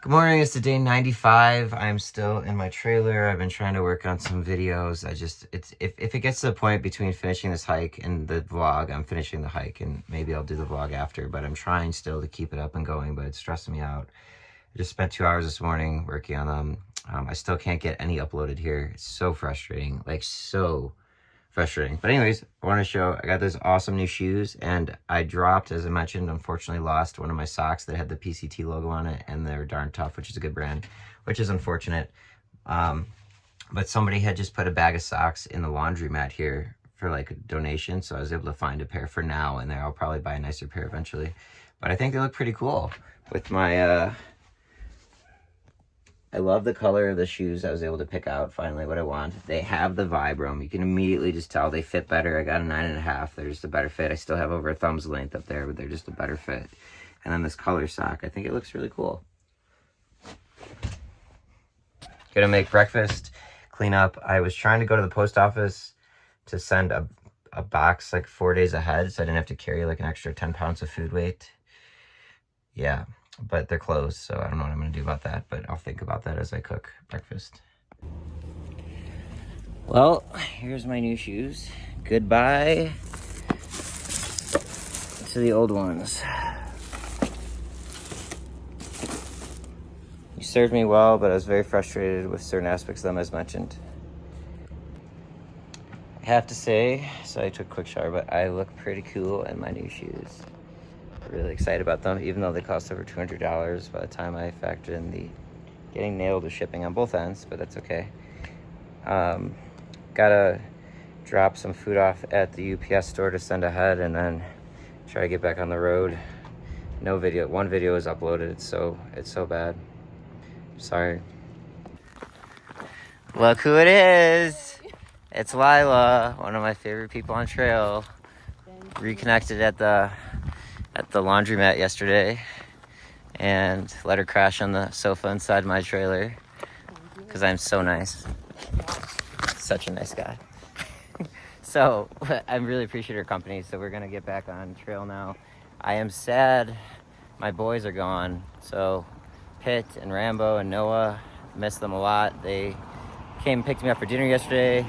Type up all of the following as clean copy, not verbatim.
Good morning, it's the day 95. I'm still in my trailer. I've been trying to work on some videos. If it gets to the point between finishing this hike and the vlog, I'm finishing the hike and maybe I'll do the vlog after, but I'm trying still to keep it up and going, but it's stressing me out. I just spent 2 hours this morning working on them. I still can't get any uploaded here. It's so frustrating, like so frustrating. But anyways, I want to show, I got those awesome new shoes and I dropped, as I mentioned, unfortunately lost one of my socks that had the PCT logo on it, and they're darn tough, which is a good brand, which is unfortunate. But somebody had just put a bag of socks in the laundromat here for like a donation, so I was able to find a pair for now, and I'll probably buy a nicer pair eventually. But I think they look pretty cool with my I love the color of the shoes. I was able to pick out finally what I want. They have the Vibram. You can immediately just tell they fit better. I got a 9.5. They're just a better fit. I still have over a thumb's length up there, but they're just a better fit. And then this color sock, I think it looks really cool. Gonna make breakfast, clean up. I was trying to go to the post office to send a box like 4 days ahead, so I didn't have to carry like an extra 10 pounds of food weight. Yeah. But they're closed, so I don't know what I'm gonna do about that, but I'll think about that as I cook breakfast. Well, here's my new shoes. Goodbye to the old ones. You served me well, but I was very frustrated with certain aspects of them, as mentioned. I have to say, so I took a quick shower, but I look pretty cool in my new shoes. Really excited about them, even though they cost over $200 by the time I factor in the getting nailed with shipping on both ends, but that's okay. Gotta drop some food off at the UPS store to send ahead and then try to get back on the road. No video, one video is uploaded. It's so bad. Sorry. Look who it is. It's Lila, one of my favorite people on trail. Reconnected at the laundromat yesterday and let her crash on the sofa inside my trailer because I'm so nice. Such a nice guy. So I really appreciate her company. So we're gonna get back on trail now. I am sad my boys are gone. So Pitt and Rambo and Noah, miss them a lot. They came and picked me up for dinner yesterday.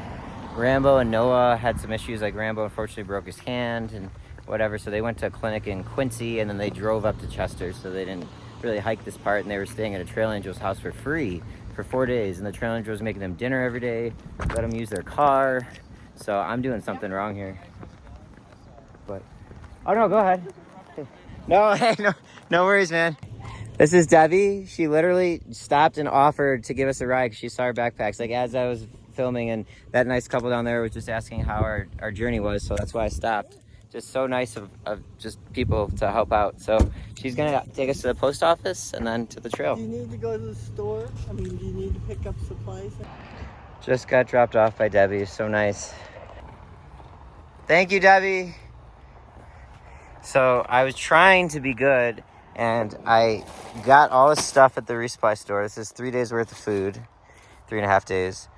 Rambo and Noah had some issues, like Rambo unfortunately broke his hand and whatever, so they went to a clinic in Quincy and then they drove up to Chester, so they didn't really hike this part, and they were staying at a trail angel's house for free for 4 days, and the trail angel was making them dinner every day, let them use their car. So I'm doing something wrong here, but oh no, go ahead. No, hey, no worries, man. This is Debbie. She literally stopped and offered to give us a ride because she saw our backpacks, like as I was filming, and that nice couple down there was just asking how our journey was, so that's why I stopped. Just so nice of just people to help out. So she's gonna take us to the post office and then to the trail. Do you need to go to the store? I mean, do you need to pick up supplies? Just got dropped off by Debbie. So nice. Thank you, Debbie. So I was trying to be good, and I got all this stuff at the resupply store. This is 3 days worth of food, 3.5 days.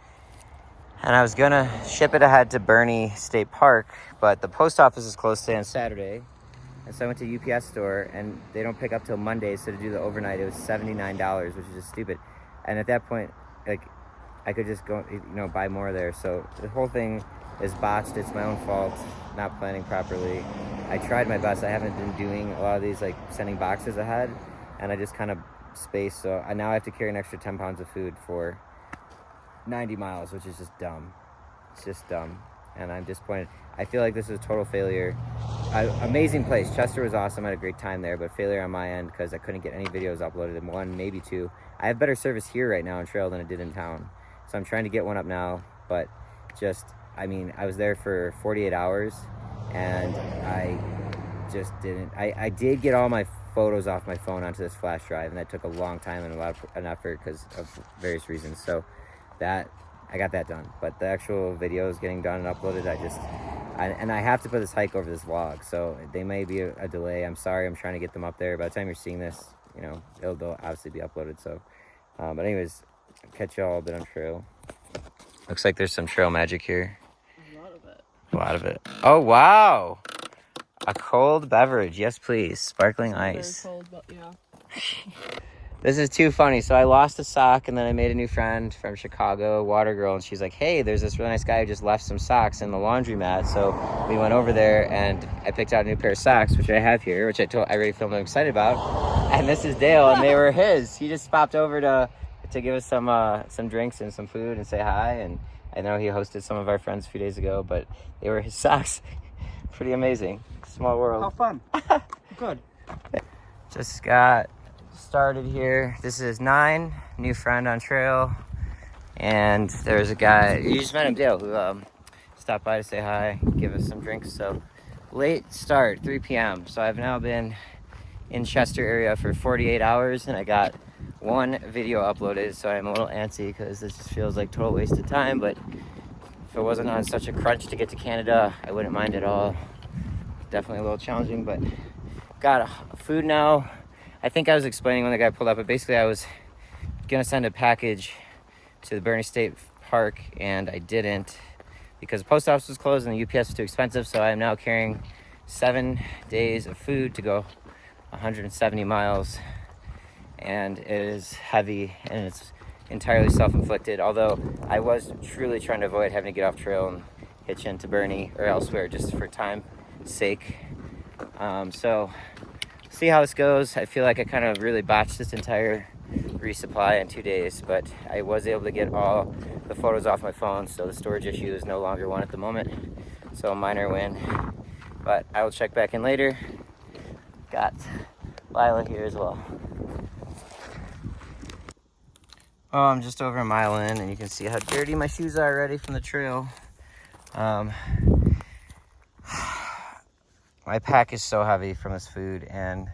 And I was gonna ship it ahead to Bernie State Park, but the post office is closed today on Saturday. And so I went to UPS store, and they don't pick up till Monday, so to do the overnight, it was $79, which is just stupid. And at that point, like, I could just go, buy more there. So the whole thing is botched. It's my own fault, not planning properly. I tried my best. I haven't been doing a lot of these, like, sending boxes ahead, and I just kind of spaced. So now I have to carry an extra 10 pounds of food for 90 miles, which is just dumb. It's just dumb, and I'm disappointed. I feel like this is a total failure. Amazing place. Chester was awesome. I had a great time there, but failure on my end because I couldn't get any videos uploaded. One, maybe two. I have better service here right now in trail than I did in town, so I'm trying to get one up now, but just, I mean, I was there for 48 hours, and I just didn't. I did get all my photos off my phone onto this flash drive, and that took a long time and a lot of an effort because of various reasons. So that I got that done, but the actual videos getting done and uploaded, I have to put this hike over this vlog, so they may be a delay. I'm sorry. I'm trying to get them up there. By the time you're seeing this, they'll obviously be uploaded. So but anyways, I'll catch y'all a bit on trail. Looks like there's some trail magic here. A lot of it. Oh wow, a cold beverage. Yes please. Sparkling ice. Very cold, but yeah. This is too funny. So I lost a sock, and then I made a new friend from Chicago, a water girl, and she's like, hey, there's this really nice guy who just left some socks in the laundromat. So we went over there, and I picked out a new pair of socks, which I have here, which I already filmed I'm excited about. And this is Dale, and they were his. He just popped over to give us some drinks and some food and say hi. And I know he hosted some of our friends a few days ago, but they were his socks. Pretty amazing. Small world. How fun. Good. Just got started here. This is 9, new friend on trail, and there's a guy, you just met him, Dale, who stopped by to say hi, give us some drinks. So late start, 3 p.m. So I've now been in Chester area for 48 hours, and I got 1 video uploaded, so I'm a little antsy because this just feels like total waste of time. But if it wasn't on such a crunch to get to Canada, I wouldn't mind at all. Definitely a little challenging, but got food now. I think I was explaining when the guy pulled up, but basically I was gonna send a package to the Bernie State Park, and I didn't because the post office was closed and the UPS was too expensive. So I am now carrying 7 days of food to go 170 miles, and it is heavy and it's entirely self-inflicted, although I was truly trying to avoid having to get off trail and hitch into Bernie or elsewhere just for time's sake. So see how this goes. I feel like I kind of really botched this entire resupply in 2 days, but I was able to get all the photos off my phone, so the storage issue is no longer one at the moment. So a minor win, but I will check back in later. Got Lila here as well. Oh, I'm just over a mile in, and you can see how dirty my shoes are already from the trail. My pack is so heavy from this food, and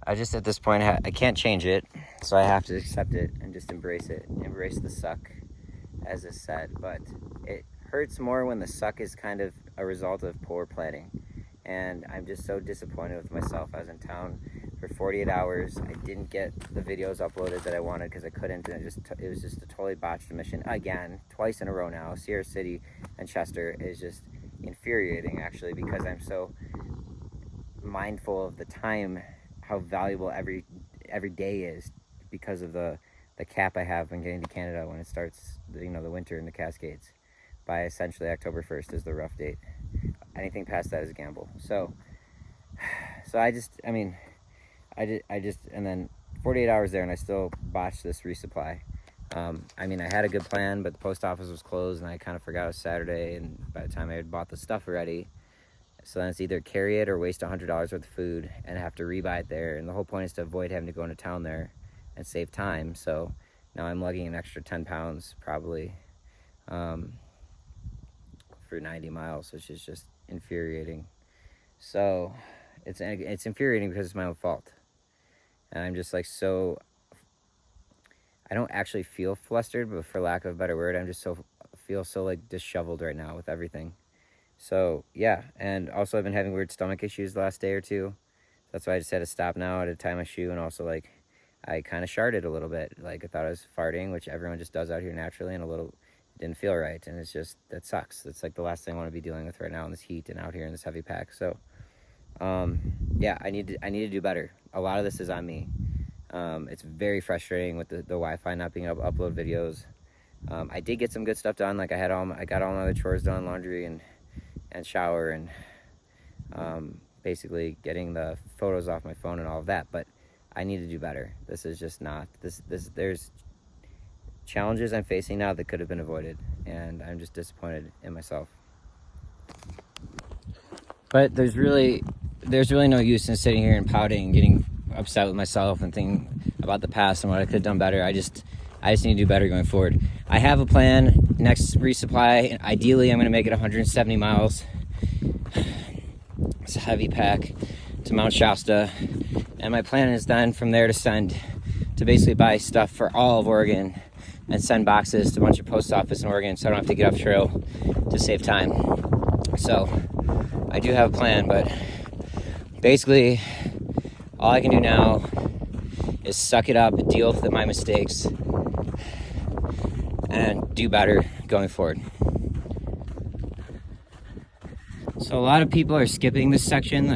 I just at this point I can't change it, so I have to accept it and just embrace it, embrace the suck, as is said. But it hurts more when the suck is kind of a result of poor planning, and I'm just so disappointed with myself. I was in town for 48 hours. I didn't get the videos uploaded that I wanted because I couldn't, and it was just a totally botched mission again, twice in a row now. Sierra City and Chester is just infuriating, actually, because I'm so mindful of the time, how valuable every day is, because of the cap I have when getting to Canada when it starts, the winter in the Cascades. By essentially October 1st is the rough date. Anything past that is a gamble. So I just, and then 48 hours there, and I still botched this resupply. I had a good plan, but the post office was closed, and I kind of forgot it was Saturday, and by the time I had bought the stuff already, so then it's either carry it or waste $100 worth of food and have to rebuy it there. And the whole point is to avoid having to go into town there and save time. So now I'm lugging an extra 10 pounds probably for 90 miles, which is just infuriating. So it's infuriating because it's my own fault. And I'm just like, so I don't actually feel flustered, but for lack of a better word, I'm just feel so like disheveled right now with everything. So yeah, and also I've been having weird stomach issues the last day or two. That's why I just had to stop now. I had to tie my shoe, and also like I kind of sharted a little bit. Like I thought I was farting, which everyone just does out here naturally, and it didn't feel right, and it's just, that sucks. It's like the last thing I want to be dealing with right now in this heat and out here in this heavy pack. So yeah, I need to do better. A lot of this is on me. It's very frustrating with the Wi-Fi not being able to upload videos. I did get some good stuff done. Like I got all my other chores done, laundry and shower, and basically getting the photos off my phone and all of that. But I need to do better. This is just not there's challenges I'm facing now that could have been avoided, and I'm just disappointed in myself. But there's really no use in sitting here and pouting and getting upset with myself and thinking about the past and what I could have done better. I just need to do better going forward. I have a plan. Next resupply, ideally I'm going to make it 170 miles. It's a heavy pack to Mount Shasta, and my plan is then from there to basically buy stuff for all of Oregon and send boxes to a bunch of post office in Oregon, so I don't have to get off trail to save time. So I do have a plan, but basically all I can do now is suck it up, deal with my mistakes, and do better going forward. So a lot of people are skipping this section,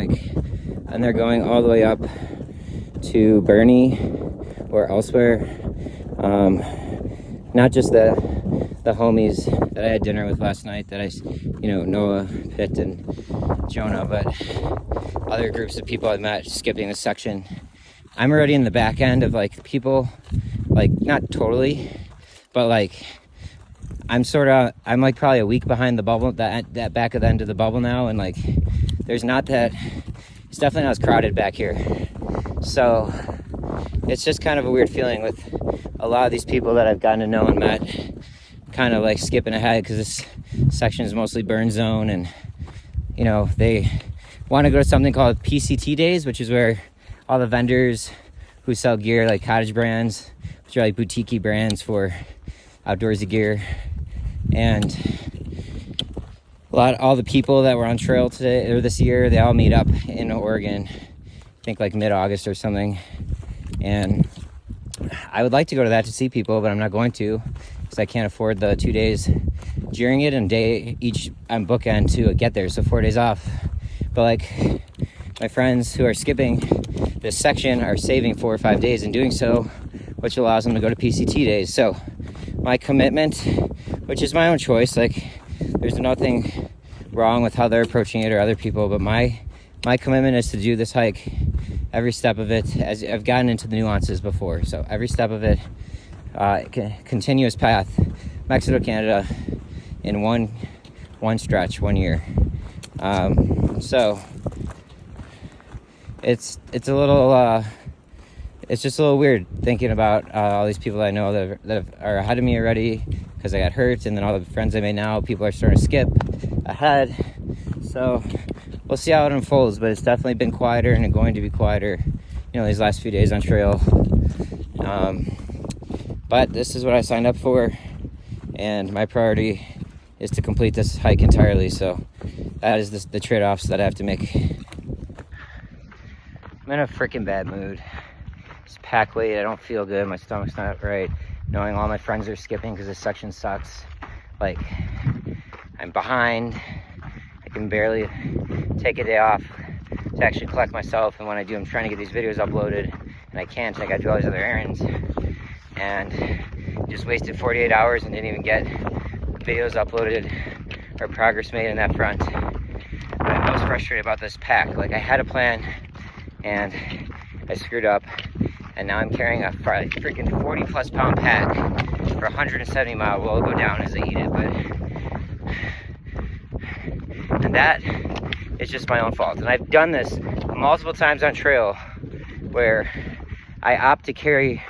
and they're going all the way up to Bernie, or elsewhere. Not just the homies that I had dinner with last night, that Noah, Pitt, and Jonah, but other groups of people I met skipping this section. I'm already in the back end of like people, like not totally, but like I'm like probably a week behind the bubble, that back of the end of the bubble now, and like it's definitely not as crowded back here. So it's just kind of a weird feeling with a lot of these people that I've gotten to know and met, kind of like skipping ahead because this section is mostly burn zone, and they want to go to something called PCT days, which is where all the vendors who sell gear, like cottage brands, which are like boutique brands for outdoorsy gear, and all the people that were on trail today or this year, they all meet up in Oregon, I think like mid-August or something. And I would like to go to that to see people, but I'm not going to because I can't afford the 2 days during it and day each I'm bookend to get there, so 4 days off. But like my friends who are skipping this section are saving 4 or 5 days in doing so, which allows them to go to PCT days. So my commitment, which is my own choice, like there's nothing wrong with how they're approaching it or other people, but my commitment is to do this hike, every step of it, as I've gotten into the nuances before. So every step of it, continuous path, Mexico, Canada, in one stretch, 1 year. So it's a little it's just a little weird thinking about all these people I know that are ahead of me already because I got hurt, and then all the friends I made now, people are starting to skip ahead. So we'll see how it unfolds, but it's definitely been quieter, and it's going to be quieter, these last few days on trail. But this is what I signed up for, and my priority is to complete this hike entirely. So that is the trade-offs that I have to make. I'm in a freaking bad mood. It's pack weight. I don't feel good. My stomach's not right. Knowing all my friends are skipping because this section sucks. Like, I'm behind. I can barely take a day off to actually collect myself. And when I do, I'm trying to get these videos uploaded. And I can't. I got to do all these other errands. And just wasted 48 hours and didn't even get videos uploaded or progress made in that front. But I'm most frustrated about this pack. Like, I had a plan and I screwed up, and now I'm carrying a freaking 40 plus pound pack for 170 miles. Well, it'll go down as I eat it, and that is just my own fault. And I've done this multiple times on trail where I opt to carry.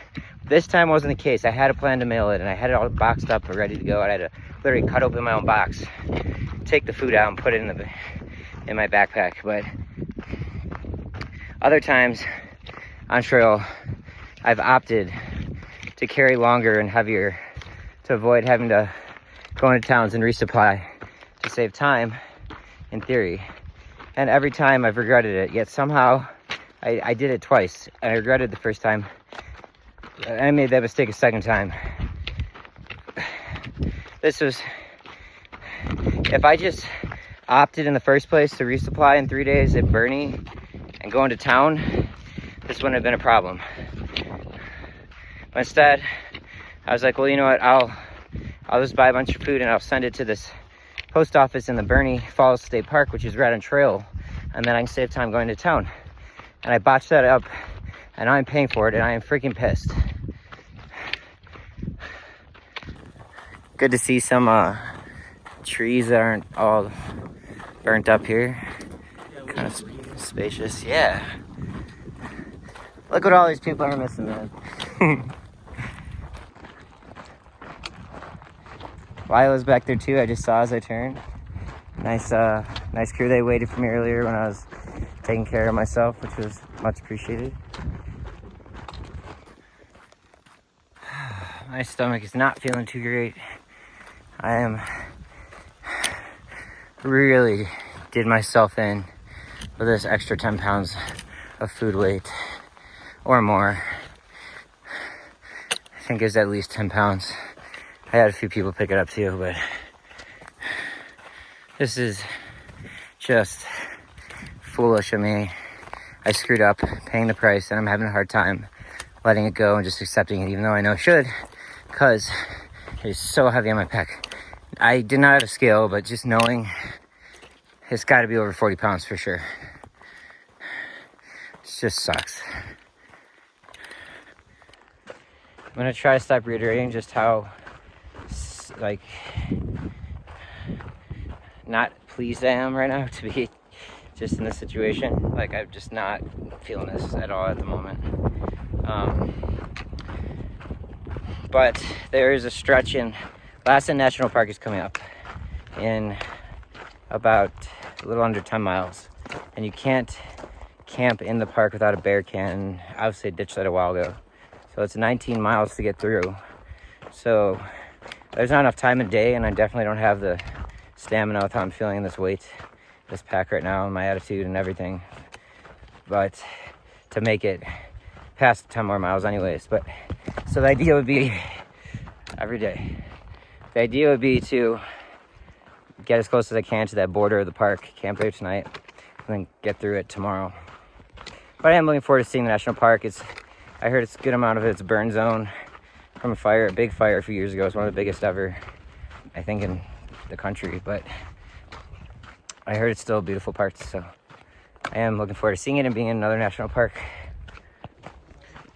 This time wasn't the case. I had a plan to mail it, and I had it all boxed up and ready to go. I had to literally cut open my own box, take the food out, and put it in my backpack. But other times on trail, I've opted to carry longer and heavier to avoid having to go into towns and resupply to save time, in theory. And every time I've regretted it, yet somehow I did it twice. And I regretted the first time. And I made that mistake a second time. If I just opted in the first place to resupply in 3 days at Bernie and go into town, this wouldn't have been a problem. But instead, I was like, well, you know what, I'll just buy a bunch of food and I'll send it to this post office in the Bernie Falls State Park, which is right on trail, and then I can save time going to town. And I botched that up, and I'm paying for it, and I am freaking pissed. Good to see some trees that aren't all burnt up here. Kind of spacious, yeah. Look what all these people are missing, man. Lila's back there too. I just saw as I turned. Nice crew. They waited for me earlier when I was taking care of myself, which was much appreciated. My stomach is not feeling too great. I am really did myself in with this extra 10 pounds of food weight or more. I think it's at least 10 pounds. I had a few people pick it up too, but this is just foolish of me. I screwed up paying the price, and I'm having a hard time letting it go and just accepting it, even though I know I should, because it's so heavy on my pack. I did not have a scale, but just knowing it's got to be over 40 pounds for sure. It just sucks. I'm gonna try to stop reiterating just how, like, not pleased I am right now to be just in this situation. Like, I'm just not feeling this at all at the moment. But there is a stretch in Lassen National Park is coming up in about a little under 10 miles. And you can't camp in the park without a bear can. Obviously, I ditched that a while ago. So it's 19 miles to get through. So there's not enough time in day, and I definitely don't have the stamina with how I'm feeling this weight, this pack right now, and my attitude and everything. But to make it past 10 more miles anyways. But so the idea would be every day. The idea would be to get as close as I can to that border of the park, camp there tonight, and then get through it tomorrow. But I am looking forward to seeing the national park. I heard it's a good amount of it's burn zone from a big fire a few years ago. It's one of the biggest ever, I think, in the country. But I heard it's still a beautiful part, so I am looking forward to seeing it and being in another national park.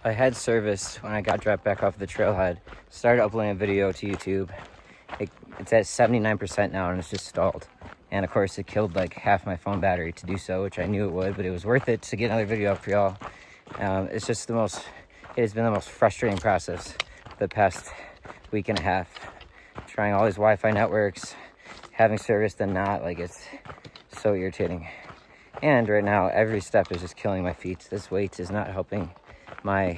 I had service when I got dropped back off the trailhead. Started uploading a video to YouTube. It's at 79% now, and it's just stalled. And of course, it killed like half my phone battery to do so, which I knew it would, but it was worth it to get another video up for y'all. It has been the most frustrating process the past week and a half. Trying all these Wi-Fi networks, having service, then not, like, it's so irritating. And right now, every step is just killing my feet. This weight is not helping my,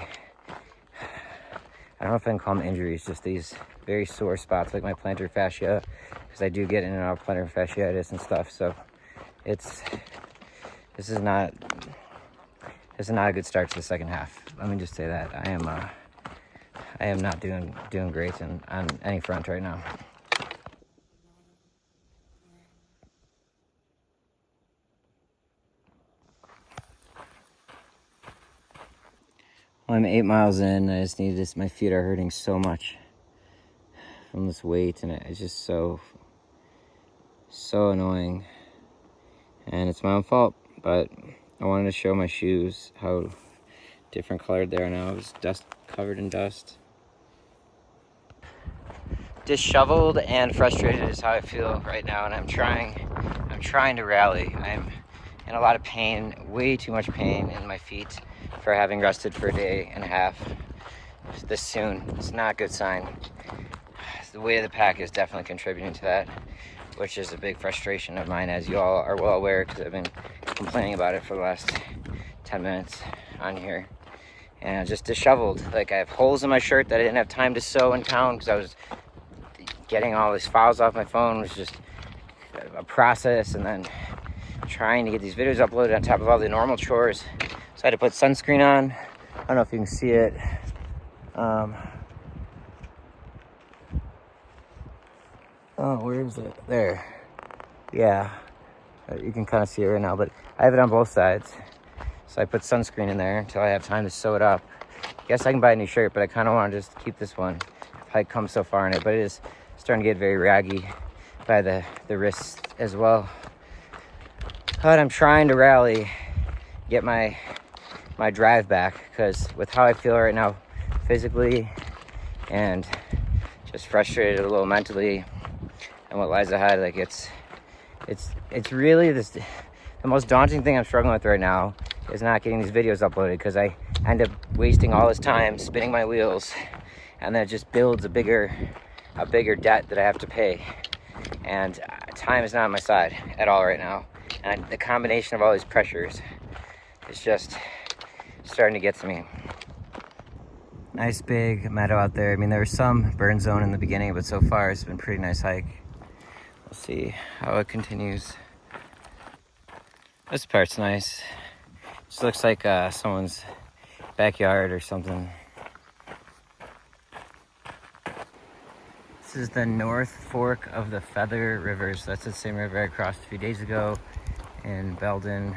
I don't know if I can call them injuries, just these very sore spots like my plantar fascia, because I do get in and out of plantar fasciitis and stuff. So this is not a good start to the second half. Let me just say that I am not doing great on any front right now. Well, I'm 8 miles in. I just need this. My feet are hurting so much from this weight, and it's just so annoying. And it's my own fault, but I wanted to show my shoes how different colored they are now. It was covered in dust. Disheveled and frustrated is how I feel right now, and I'm trying to rally. I'm in a lot of pain, way too much pain in my feet for having rested for a day and a half this soon. It's not a good sign. The weight of the pack is definitely contributing to that, which is a big frustration of mine, as you all are well aware, because I've been complaining about it for the last 10 minutes on here. And I'm just disheveled. Like, I have holes in my shirt that I didn't have time to sew in town because I was getting all these files off my phone. It was just a process, and then trying to get these videos uploaded on top of all the normal chores. So I had to put sunscreen on. I don't know if you can see it. Oh, where is it? There. Yeah. You can kind of see it right now, but I have it on both sides. So I put sunscreen in there until I have time to sew it up. I guess I can buy a new shirt, but I kind of want to just keep this one if I come so far in it. But it is starting to get very raggy by the wrists as well. But I'm trying to rally, get my drive back, because with how I feel right now physically and just frustrated a little mentally and what lies ahead, like it's really the most daunting thing I'm struggling with right now is not getting these videos uploaded, because I end up wasting all this time spinning my wheels, and then it just builds a bigger debt that I have to pay. And time is not on my side at all right now. And the combination of all these pressures is just starting to get to me. Nice big meadow out there. I mean, there was some burn zone in the beginning, but so far it's been a pretty nice hike. We'll see how it continues. This part's nice. Just looks like someone's backyard or something. This is the North Fork of the Feather River. So that's the same river I crossed a few days ago in Belden.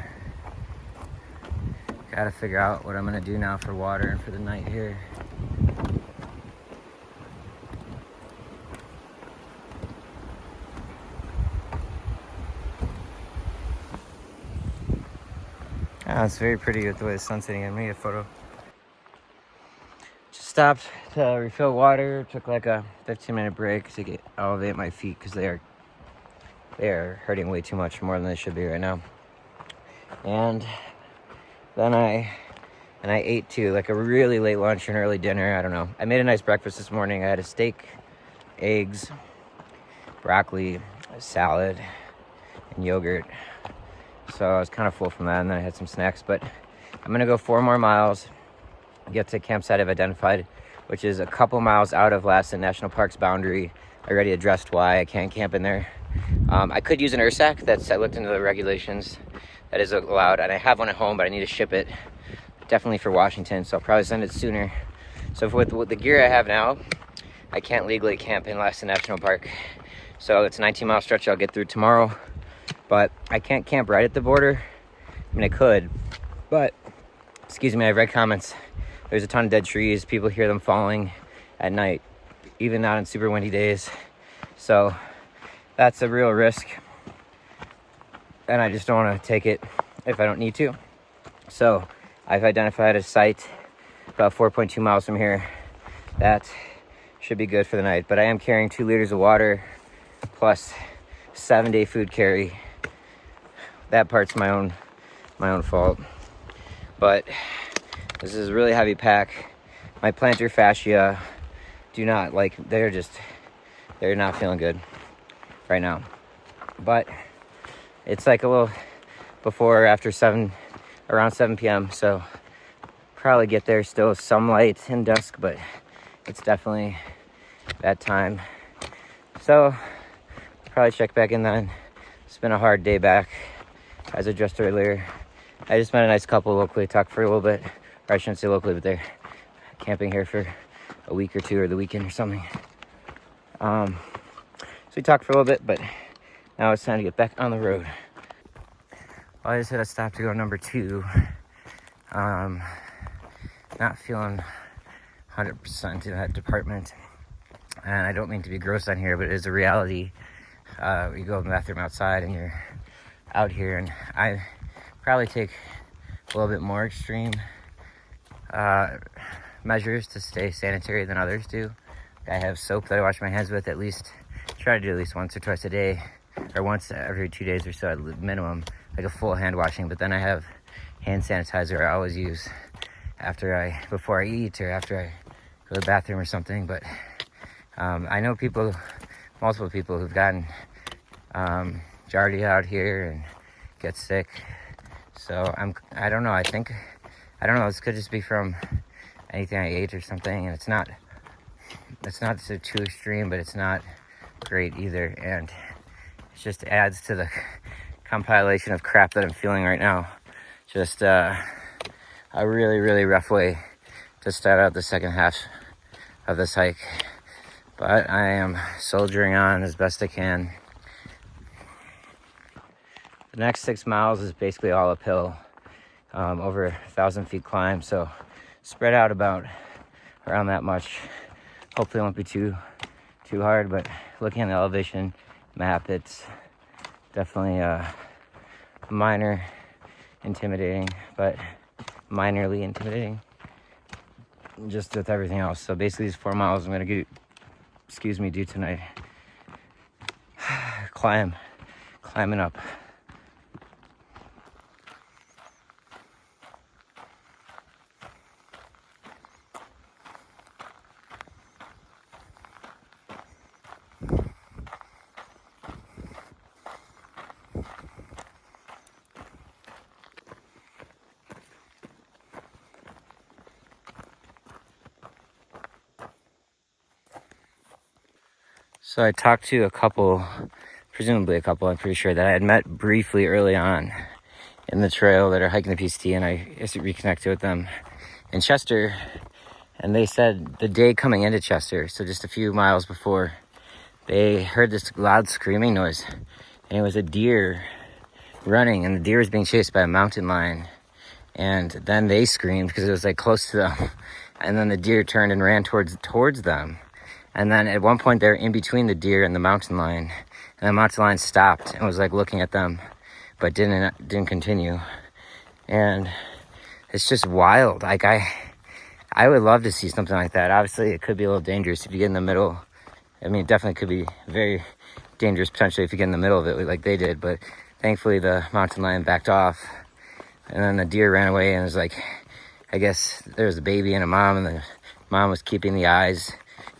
Gotta figure out what I'm gonna do now for water and for the night here. Oh, it's very pretty with the way the sun's hitting. I'm gonna get a photo. Just stopped to refill water. Took like a 15-minute break to elevate my feet because they are hurting way too much, more than they should be right now. And then I ate too, like a really late lunch and early dinner. I don't know. I made a nice breakfast this morning. I had a steak, eggs, broccoli, a salad, and yogurt. So I was kind of full from that, and then I had some snacks. But I'm gonna go 4 more miles, get to a campsite I've identified, which is a couple miles out of Lassen National Park's boundary. I already addressed why I can't camp in there. I could use an URSAC. I looked into the regulations. That is allowed, and I have one at home, but I need to ship it definitely for Washington, so I'll probably send it sooner. So with the gear I have now, I can't legally camp in Lassen National Park. So it's a 19-mile stretch I'll get through tomorrow, but I can't camp right at the border. I mean, I could, but excuse me, I've read comments. There's a ton of dead trees. People hear them falling at night, even not on super windy days. So that's a real risk, and I just don't want to take it if I don't need to. So I've identified a site about 4.2 miles from here that should be good for the night. But I am carrying 2 liters of water plus 7-day food carry. That part's my own fault. But this is a really heavy pack. My plantar fascia they're not feeling good right now. But it's like a little before or after around 7 p.m. So probably get there still some light and dusk, but it's definitely that time. So probably check back in then. It's been a hard day back, as addressed earlier. I just met a nice couple locally, talked for a little bit, or I shouldn't say locally, but they're camping here for a week or two or the weekend or something. So we talked for a little bit, but now it's time to get back on the road. Well, I just had a stop to go number 2. Not feeling 100% in that department. And I don't mean to be gross on here, but it is a reality. You go in the bathroom outside and you're out here, and I probably take a little bit more extreme measures to stay sanitary than others do. I have soap that I wash my hands with try to do at least once or twice a day, or once every 2 days or so at minimum, like a full hand washing. But then I have hand sanitizer I always use before I eat or after I go to the bathroom or something. But I know multiple people who've gotten Giardia out here and get sick. So I don't know, this could just be from anything I ate or something, and it's not so too extreme, but it's not great either, and it just adds to the compilation of crap that I'm feeling right now. Just a really, really rough way to start out the second half of this hike, but I am soldiering on as best I can. The next 6 miles is basically all uphill, over 1,000 feet climb, so spread out about around that much. Hopefully it won't be too hard, but looking at the elevation map, it's definitely minorly intimidating, just with everything else. So basically these 4 miles I'm gonna do tonight. Climbing up. So I talked to presumably a couple, I'm pretty sure, that I had met briefly early on in the trail that are hiking the PCT, and I reconnected with them in Chester, and they said the day coming into Chester, so just a few miles before, they heard this loud screaming noise, and it was a deer running, and the deer was being chased by a mountain lion, And then they screamed because it was like close to them. And then the deer turned and ran towards them. And then at one point they were in between the deer and the mountain lion. And the mountain lion stopped and was like looking at them, but didn't continue. And it's just wild. Like I would love to see something like that. Obviously it could be a little dangerous if you get in the middle. I mean, it definitely could be very dangerous potentially if you get in the middle of it like they did, but thankfully the mountain lion backed off. And then the deer ran away, and it was like, I guess there was a baby and a mom, and the mom was keeping the eyes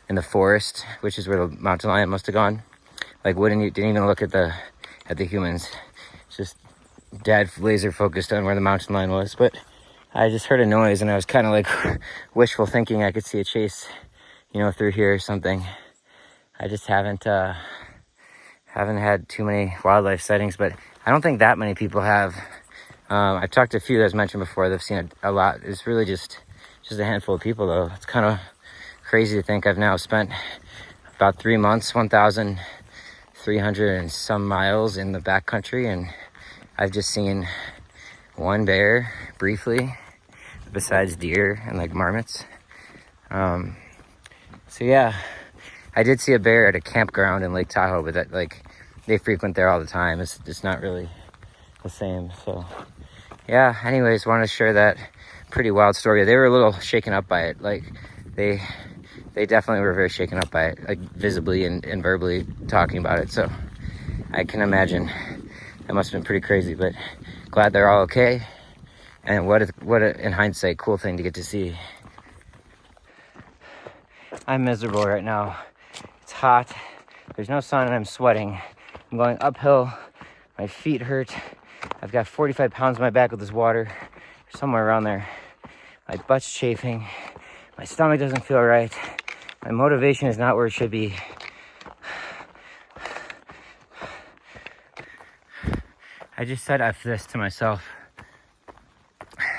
in the forest, which is where the mountain lion must have gone. Like didn't even look at the humans. Just dead laser focused on where the mountain lion was. But I just heard a noise, and I was kind of like wishful thinking I could see a chase, through here or something. I just haven't had too many wildlife sightings, but I don't think that many people have. I've talked to a few that's mentioned before. They've seen it a lot. It's really just a handful of people, though. It's kind of crazy to think I've now spent about 3 months, 1,300 and some miles in the backcountry, and I've just seen one bear briefly, besides deer and like marmots. So yeah, I did see a bear at a campground in Lake Tahoe, but that they frequent there all the time. It's not really the same. So yeah, anyways, wanted to share that pretty wild story. They were a little shaken up by it. Like they definitely were very shaken up by it, like visibly and verbally talking about it. So I can imagine that must have been pretty crazy, but glad they're all okay. And what a in hindsight, cool thing to get to see. I'm miserable right now. It's hot. There's no sun and I'm sweating. I'm going uphill. My feet hurt. I've got 45 pounds on my back with this water, somewhere around there. My butt's chafing. My stomach doesn't feel right. My motivation is not where it should be. I just said F this to myself.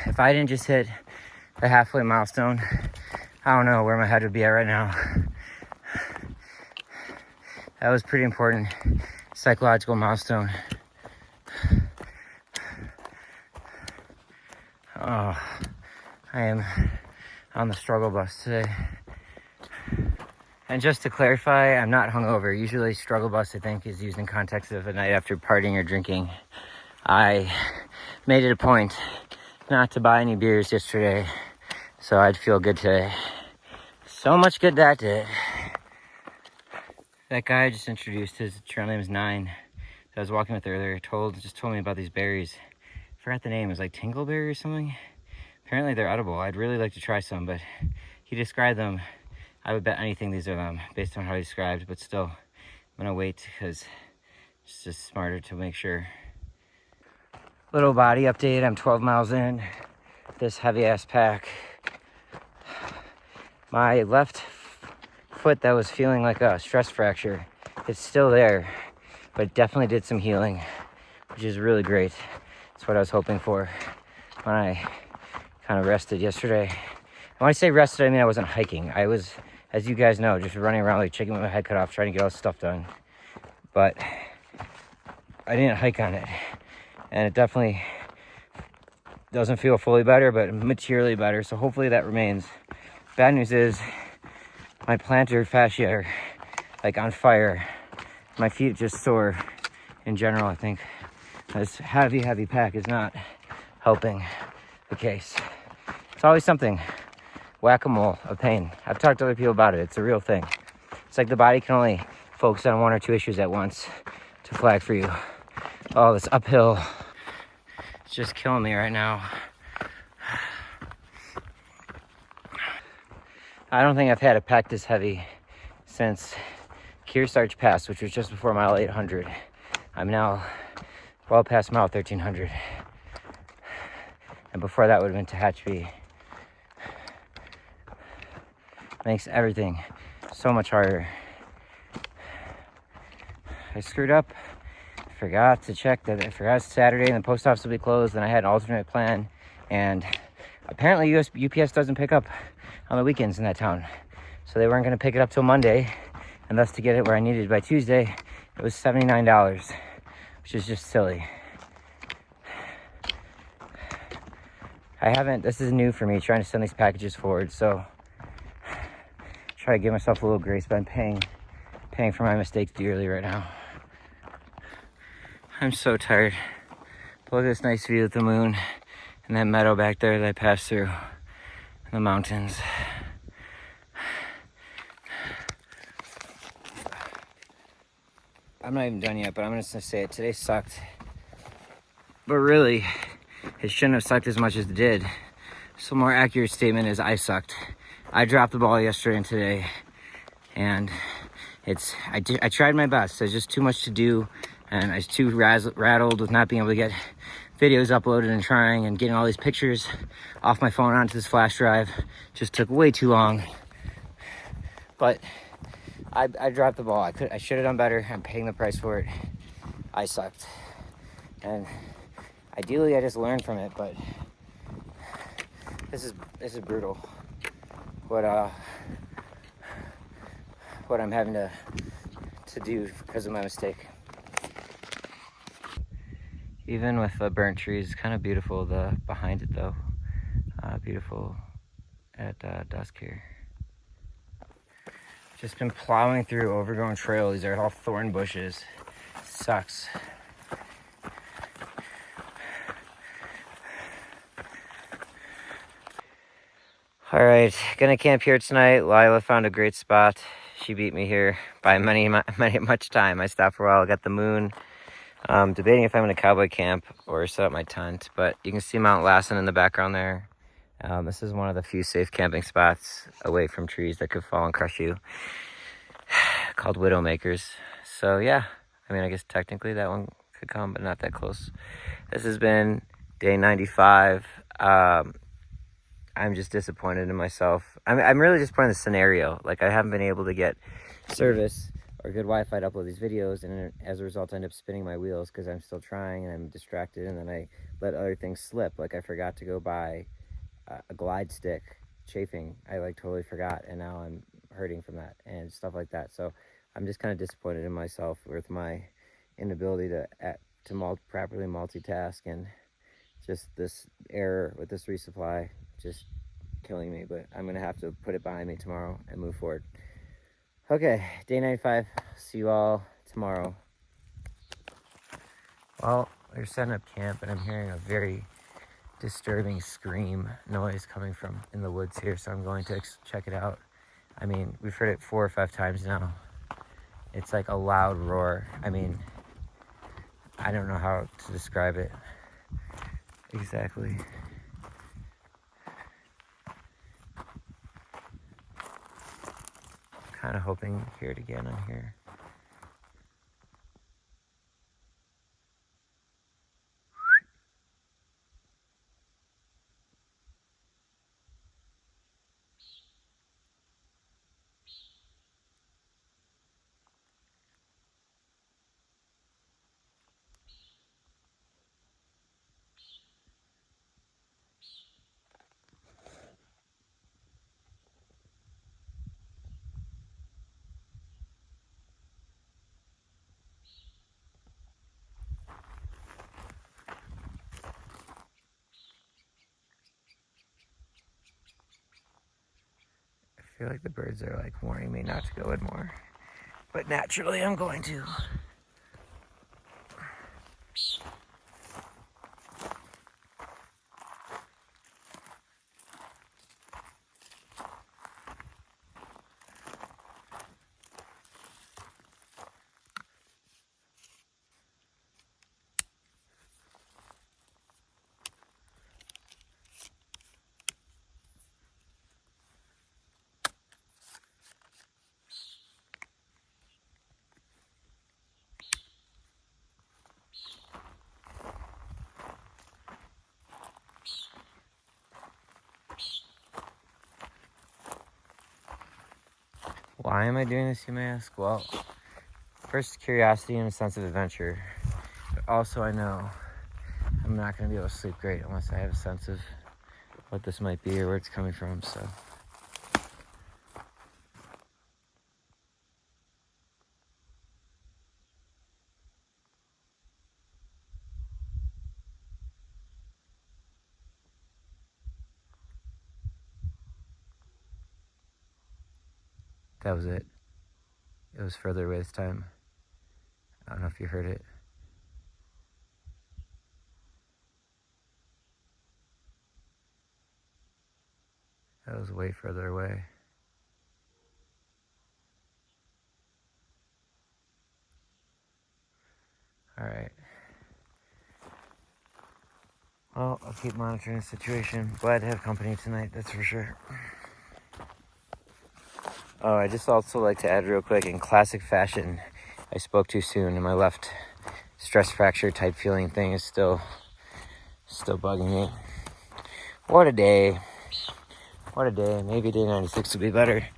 If I didn't just hit the halfway milestone, I don't know where my head would be at right now. That was pretty important psychological milestone. Oh, I am on the struggle bus today. And just to clarify, I'm not hungover. Usually struggle bus, I think, is used in context of a night after partying or drinking. I made it a point not to buy any beers yesterday, so I'd feel good today. So much good that day. That guy I just introduced, his trail name is 9, that I was walking with earlier, just told me about these berries. I forgot the name. It was like tingleberry or something. Apparently they're edible. I'd really like to try some, but he described them. I would bet anything these are them based on how he described, but still, I'm gonna wait because it's just smarter to make sure. Little body update. I'm 12 miles in. This heavy ass pack. My left foot that was feeling like a stress fracture, it's still there, but it definitely did some healing, which is really great. That's what I was hoping for when I kind of rested yesterday. And when I say rested, I mean I wasn't hiking. I was, as you guys know, just running around like chicken with my head cut off, trying to get all this stuff done. But I didn't hike on it. And it definitely doesn't feel fully better, but materially better. So hopefully that remains. Bad news is my plantar fascia are like on fire. My feet just sore in general, I think. This heavy pack is not helping the case. It's always something. Whack-a-mole of pain. I've talked to other people about it. It's a real thing. It's like the body can only focus on 1 or 2 issues at once to flag for you. Oh, this uphill. It's just killing me right now. I don't think I've had a pack this heavy since Kearsarge Pass, which was just before mile 800. I'm now well past mile 1300. And before that would have been Tehachapi. Makes everything so much harder. I screwed up. I forgot to check that. I forgot it's Saturday and the post office will be closed, and I had an alternate plan. And apparently UPS doesn't pick up on the weekends in that town. So they weren't going to pick it up till Monday. And thus to get it where I needed it by Tuesday, it was $79, which is just silly. I haven't, this is new for me, trying to send these packages forward, so try to give myself a little grace, but I'm paying for my mistakes dearly right now. I'm so tired. But look at this nice view of the moon and that meadow back there that I passed through, and the mountains. I'm not even done yet, but I'm just gonna say it. Today sucked. But really, it shouldn't have sucked as much as it did. So more accurate statement is I sucked. I dropped the ball yesterday and today, and I tried my best. There's just too much to do, and I was too rattled with not being able to get videos uploaded and trying and getting all these pictures off my phone onto this flash drive. Just took way too long. But I dropped the ball. I should have done better. I'm paying the price for it. I sucked. And ideally I just learned from it, but this is brutal. What I'm having to do because of my mistake. Even with the burnt trees, kind of beautiful behind it though. Beautiful at dusk here. Just been plowing through overgrown trail. These are all thorn bushes. Sucks. All right, gonna camp here tonight. Lila found a great spot. She beat me here by much time. I stopped for a while, got the moon. Debating if I'm in a cowboy camp or set up my tent, but you can see Mount Lassen in the background there. This is one of the few safe camping spots away from trees that could fall and crush you, called Widowmakers. So yeah, I mean, I guess technically that one could come, but not that close. This has been day 95. I'm just disappointed in myself. I'm really disappointed in the scenario. Like, I haven't been able to get service or good Wi-Fi to upload these videos, and as a result I end up spinning my wheels because I'm still trying and I'm distracted, and then I let other things slip. Like, I forgot to go buy a glide stick chafing. I like totally forgot, and now I'm hurting from that and stuff like that. So I'm just kind of disappointed in myself with my inability to properly multitask, and just this error with this resupply just killing me. But I'm gonna have to put it behind me tomorrow and move forward. Okay, day 95. See you all tomorrow. Well, we're setting up camp, and I'm hearing a very disturbing scream noise coming from in the woods here, so I'm going to check it out. I mean, we've heard it 4 or 5 times now. It's like a loud roar. I mean, I don't know how to describe it exactly. Kind of hoping to hear it again on here. I feel like the birds are like warning me not to go in more, but naturally I'm going to. Why am I doing this, you may ask? Well, first, curiosity and a sense of adventure. But also, I know I'm not going to be able to sleep great unless I have a sense of what this might be or where it's coming from, so. That was it. It was further away this time. I don't know if you heard it. That was way further away. All right. Well, I'll keep monitoring the situation. Glad to have company tonight, that's for sure. Oh, I just also like to add real quick, in classic fashion, I spoke too soon, and my left stress fracture type feeling thing is still bugging me. What a day. What a day. Maybe day 96 will be better.